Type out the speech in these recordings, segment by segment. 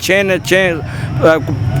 6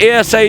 ASI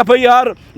FIR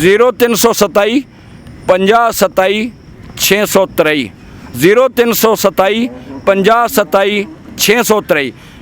0327 50 27 623, 0327 50 27 623.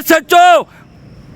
SHO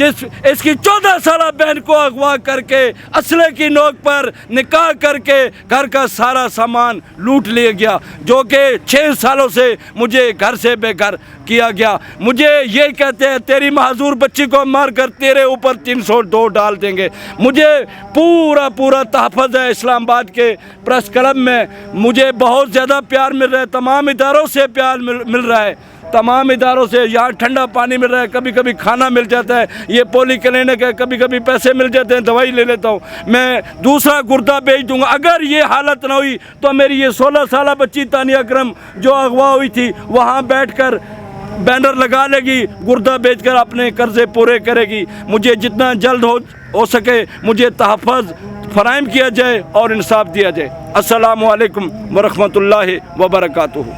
इसकी 14 साल बहन को अगवा करके असले की नोक पर निकाह करके घर का सारा सामान लूट लिया गया, जो कि 6 सालों से मुझे घर से बेघर किया गया। मुझे ये कहते हैं तेरी माजूर बच्ची को मार कर तेरे ऊपर 302 डाल देंगे। मुझे पूरा तहफ़्फ़ुज़ है इस्लामाबाद के प्रेस क्लब में, मुझे बहुत ज़्यादा प्यार मिल रहा है, तमाम इदारों से प्यार मिल रहा है, तमाम इदारों से। यहाँ ठंडा पानी मिल रहा है, कभी कभी खाना मिल जाता है, ये पोली क्लिनिक है, कभी कभी पैसे मिल जाते हैं, दवाई ले लेता हूँ। मैं दूसरा गुर्दा बेच दूँगा। अगर ये हालत ना हुई तो मेरी ये 16 साल बच्ची तानिया अकरम जो अगवा हुई थी वहाँ बैठकर बैनर लगा लेगी, गुर्दा बेचकर अपने कर्जे पूरे करेगी। मुझे जितना जल्द हो सके मुझे तहफ़्फ़ुज़ फराहम किया जाए और इंसाफ दिया जाए। अस्सलामु अलैकुम व रहमतुल्लाहि व बरकातुहू।